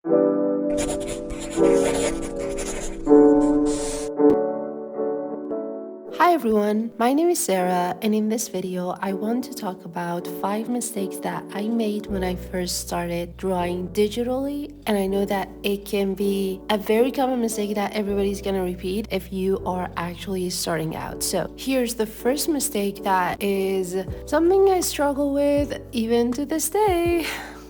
Hi everyone, my name is Sarah, and in this video I want to talk about 5 mistakes that I made when I first started drawing digitally. And I know that it can be a very common mistake that everybody's gonna repeat if you are actually starting out. So here's the first mistake that is something I struggle with even to this day.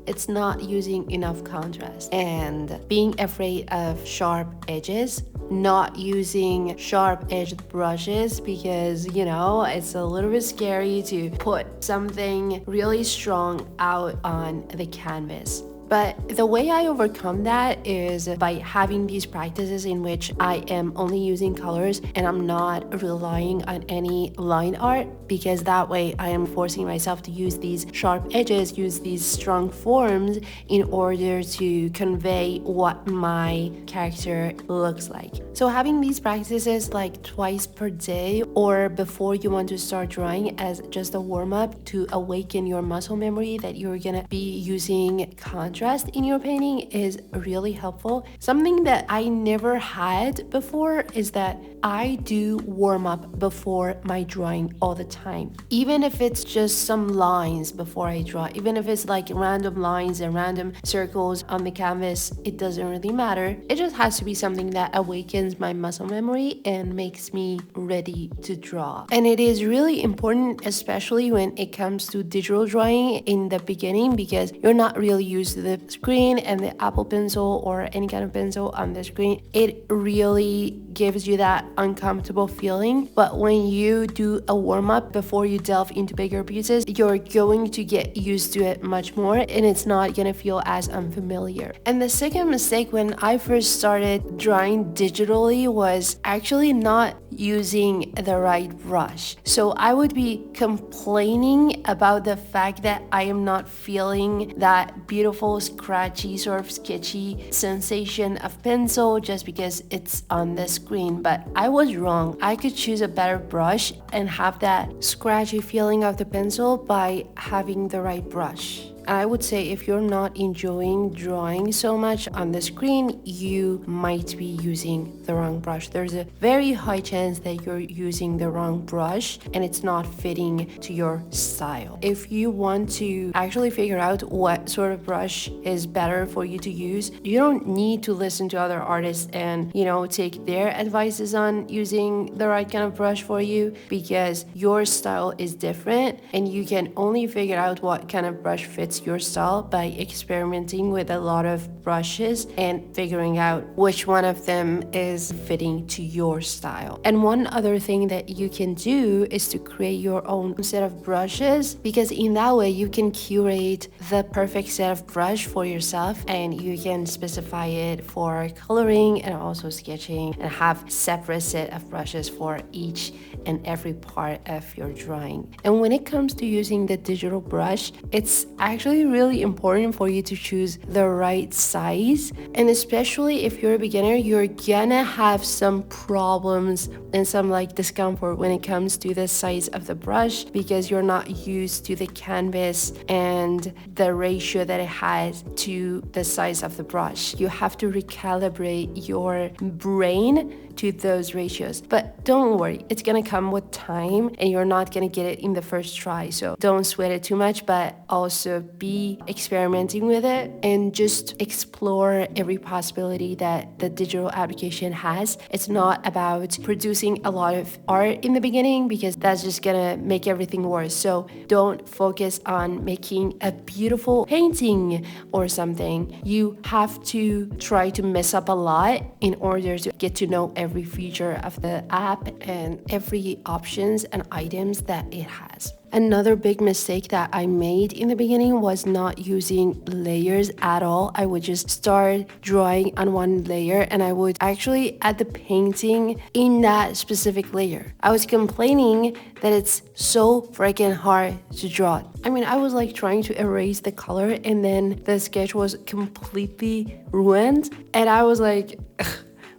It's not using enough contrast and being afraid of sharp edges, not using sharp edged brushes because it's a little bit scary to put something really strong out on the canvas. But the way I overcome that is by having these practices in which I am only using colors and I'm not relying on any line art, because that way I am forcing myself to use these sharp edges, use these strong forms in order to convey what my character looks like. So having these practices like twice per day or before you want to start drawing as just a warm-up to awaken your muscle memory that you're gonna be using contrast in your painting is really helpful. Something that I never had before is that I do warm up before my drawing all the time. Even if it's just some lines before I draw, even if it's like random lines and random circles on the canvas, it doesn't really matter. It just has to be something that awakens my muscle memory and makes me ready to draw. And it is really important, especially when it comes to digital drawing in the beginning, because you're not really used to the screen and the Apple Pencil or any kind of pencil on the screen. It really gives you that uncomfortable feeling. But when you do a warm-up before you delve into bigger pieces, you're going to get used to it much more and it's not gonna feel as unfamiliar. And the second mistake when I first started drawing digitally was actually not using the right brush. So I would be complaining about the fact that I am not feeling that beautiful scratchy sort of sketchy sensation of pencil just because it's on the screen. But I was wrong. I could choose a better brush and have that scratchy feeling of the pencil by having the right brush. I would say if you're not enjoying drawing so much on the screen, you might be using the wrong brush. There's a very high chance that you're using the wrong brush and it's not fitting to your style. If you want to actually figure out what sort of brush is better for you to use, you don't need to listen to other artists and, take their advices on using the right kind of brush for you, because your style is different and you can only figure out what kind of brush fits your style by experimenting with a lot of brushes and figuring out which one of them is fitting to your style. And one other thing that you can do is to create your own set of brushes, because in that way you can curate the perfect set of brush for yourself and you can specify it for coloring and also sketching and have separate set of brushes for each and every part of your drawing. And when it comes to using the digital brush, it's actually really important for you to choose the right size. And especially if you're a beginner, you're gonna have some problems and some discomfort when it comes to the size of the brush, because you're not used to the canvas and the ratio that it has to the size of the brush. You have to recalibrate your brain to those ratios. But don't worry, it's gonna come with time and you're not gonna get it in the first try. So don't sweat it too much, but also be experimenting with it and just explore every possibility that the digital application has. It's not about producing a lot of art in the beginning, because that's just gonna make everything worse. So don't focus on making a beautiful painting or something. You have to try to mess up a lot in order to get to know every feature of the app and every options and items that it has. Another big mistake that I made in the beginning was not using layers at all. I would just start drawing on one layer and I would actually add the painting in that specific layer. I was complaining that it's so freaking hard to draw. I mean, I was trying to erase the color and then the sketch was completely ruined. And I was like,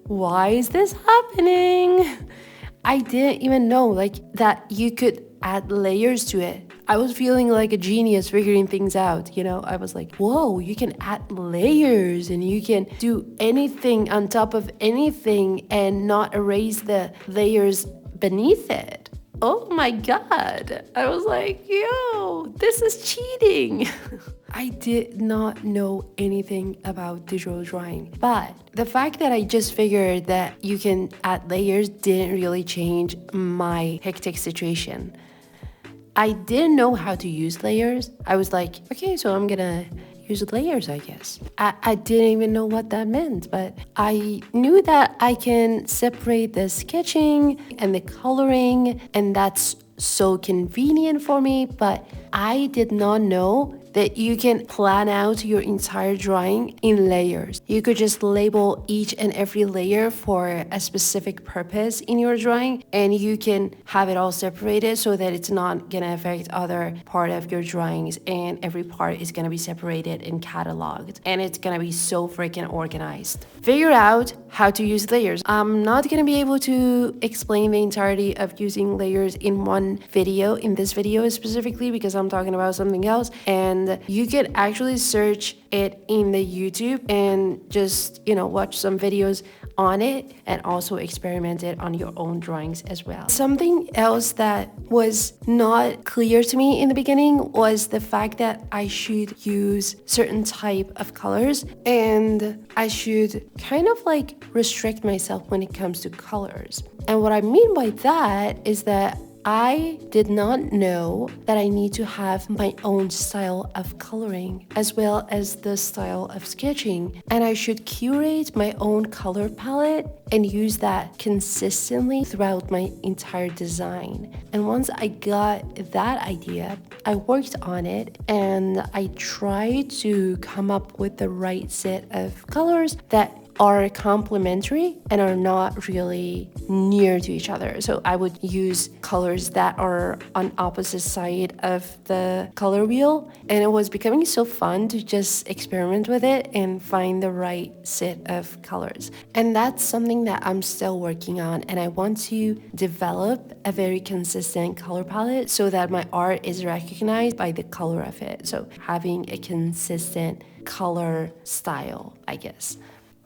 why is this happening? I didn't even know that you could add layers to it. I was feeling like a genius figuring things out, you know? I was like, whoa, you can add layers and you can do anything on top of anything and not erase the layers beneath it. Oh my God. I was like, yo, this is cheating. I did not know anything about digital drawing, but the fact that I just figured that you can add layers didn't really change my hectic situation. I didn't know how to use layers. I was like, okay, so I'm gonna use layers, I guess. I didn't even know what that meant, but I knew that I can separate the sketching and the coloring, and that's so convenient for me, but I did not know that you can plan out your entire drawing in layers. You could just label each and every layer for a specific purpose in your drawing, and you can have it all separated so that it's not gonna affect other part of your drawings, and every part is gonna be separated and cataloged, and it's gonna be so freaking organized. Figure out how to use layers. I'm not gonna be able to explain the entirety of using layers in one video, in this video specifically, because I'm talking about something else, and you can actually search it in the YouTube and just, watch some videos on it and also experiment it on your own drawings as well. Something else that was not clear to me in the beginning was the fact that I should use certain type of colors, and I should kind of like restrict myself when it comes to colors. And what I mean by that is that I did not know that I need to have my own style of coloring as well as the style of sketching, and I should curate my own color palette and use that consistently throughout my entire design. And once I got that idea, I worked on it and I tried to come up with the right set of colors that are complementary and are not really near to each other. So I would use colors that are on opposite side of the color wheel, and it was becoming so fun to just experiment with it and find the right set of colors. And that's something that I'm still working on, and I want to develop a very consistent color palette so that my art is recognized by the color of it. So having a consistent color style, I guess.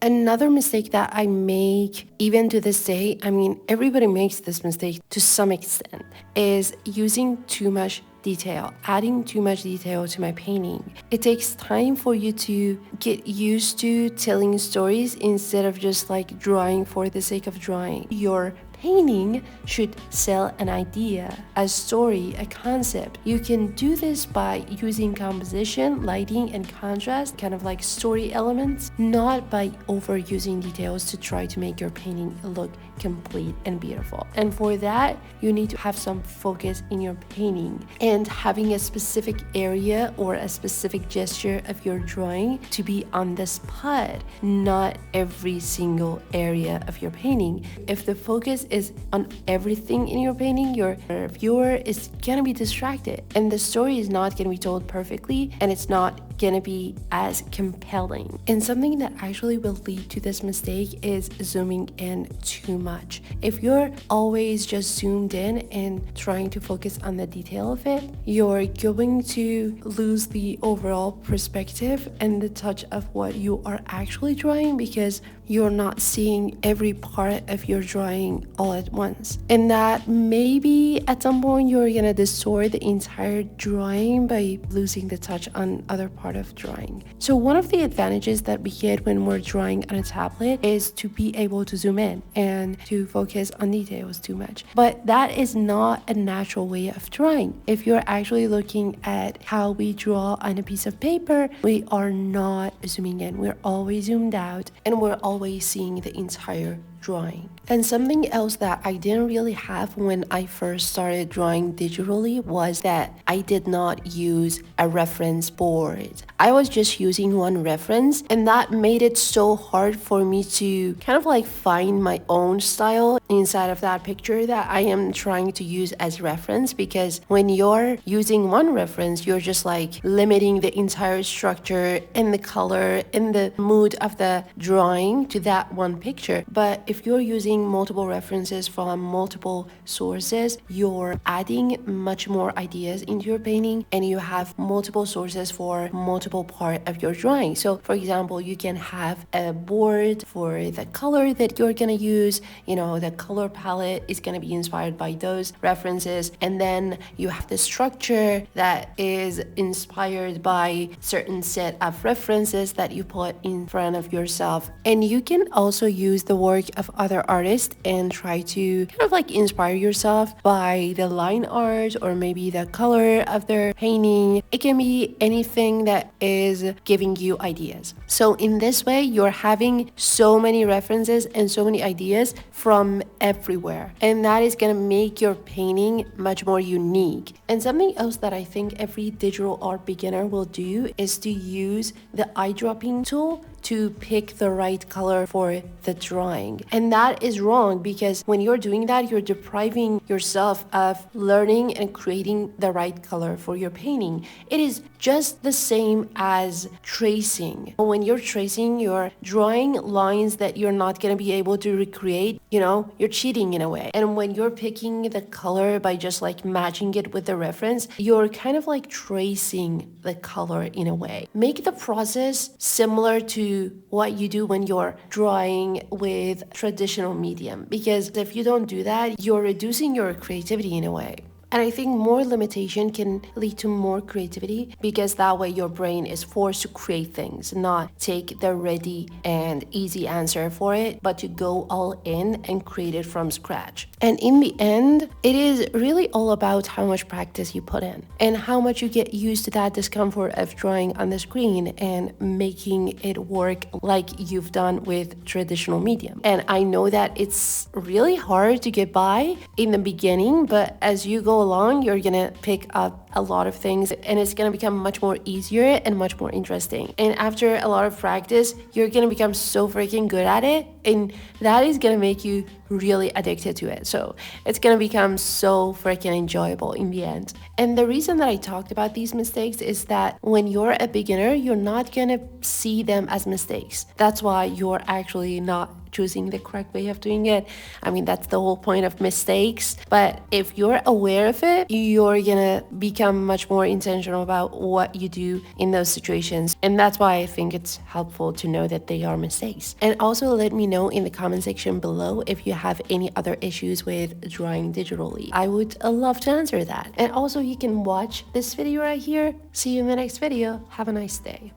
Another mistake that I make, even to this day, everybody makes this mistake to some extent, is using too much detail, adding too much detail to my painting. It takes time for you to get used to telling stories instead of just like drawing for the sake of drawing. Your painting should sell an idea, a story, a concept. You can do this by using composition, lighting, and contrast, kind of like story elements, not by overusing details to try to make your painting look complete and beautiful. And for that, you need to have some focus in your painting and having a specific area or a specific gesture of your drawing to be on the spot, not every single area of your painting. If the focus is on everything in your painting, your viewer is gonna be distracted and the story is not gonna be told perfectly, and it's not gonna be as compelling. And something that actually will lead to this mistake is zooming in too much. If you're always just zoomed in and trying to focus on the detail of it, you're going to lose the overall perspective and the touch of what you are actually drawing, because you're not seeing every part of your drawing all at once. And that maybe at some point you're gonna distort the entire drawing by losing the touch on other part of drawing. So one of the advantages that we get when we're drawing on a tablet is to be able to zoom in and to focus on details too much. But that is not a natural way of drawing. If you're actually looking at how we draw on a piece of paper, we are not zooming in. We're always zoomed out and we're always seeing the entire drawing. And something else that I didn't really have when I first started drawing digitally was that I did not use a reference board. I was just using one reference, and that made it so hard for me to kind of like find my own style inside of that picture that I am trying to use as reference, because when you're using one reference, you're just like limiting the entire structure and the color and the mood of the drawing to that one picture. But if you're using multiple references from multiple sources, you're adding much more ideas into your painting, and you have multiple sources for multiple part of your drawing. So for example, you can have a board for the color that you're gonna use, the color palette is gonna be inspired by those references, and then you have the structure that is inspired by certain set of references that you put in front of yourself. And you can also use the work of other artists and try to kind of like inspire yourself by the line art or maybe the color of their painting. It can be anything that is giving you ideas. So in this way, you're having so many references and so many ideas from everywhere, and that is gonna make your painting much more unique. And something else that I think every digital art beginner will do is to use the eyedropping tool to pick the right color for the drawing. And that is wrong, because when you're doing that, you're depriving yourself of learning and creating the right color for your painting. It is just the same as tracing. When you're tracing, you're drawing lines that you're not going to be able to recreate, you're cheating in a way. And when you're picking the color by just like matching it with the reference, you're kind of like tracing the color in a way. Make the process similar to what you do when you're drawing with traditional medium, because if you don't do that, you're reducing your creativity in a way. And I think more limitation can lead to more creativity, because that way your brain is forced to create things, not take the ready and easy answer for it, but to go all in and create it from scratch. And in the end, it is really all about how much practice you put in and how much you get used to that discomfort of drawing on the screen and making it work like you've done with traditional medium. And I know that it's really hard to get by in the beginning, but as you go along, you're gonna pick up a lot of things, and it's gonna become much more easier and much more interesting. And after a lot of practice, you're gonna become so freaking good at it, and that is gonna make you really addicted to it. So it's gonna become so freaking enjoyable in the end. And the reason that I talked about these mistakes is that when you're a beginner, you're not gonna see them as mistakes. That's why you're actually not choosing the correct way of doing it. I mean, that's the whole point of mistakes. But if you're aware of it, you're gonna become much more intentional about what you do in those situations. And that's why I think it's helpful to know that they are mistakes. And also let me know in the comment section below if you have any other issues with drawing digitally. I would love to answer that. And also you can watch this video right here. See you in the next video. Have a nice day.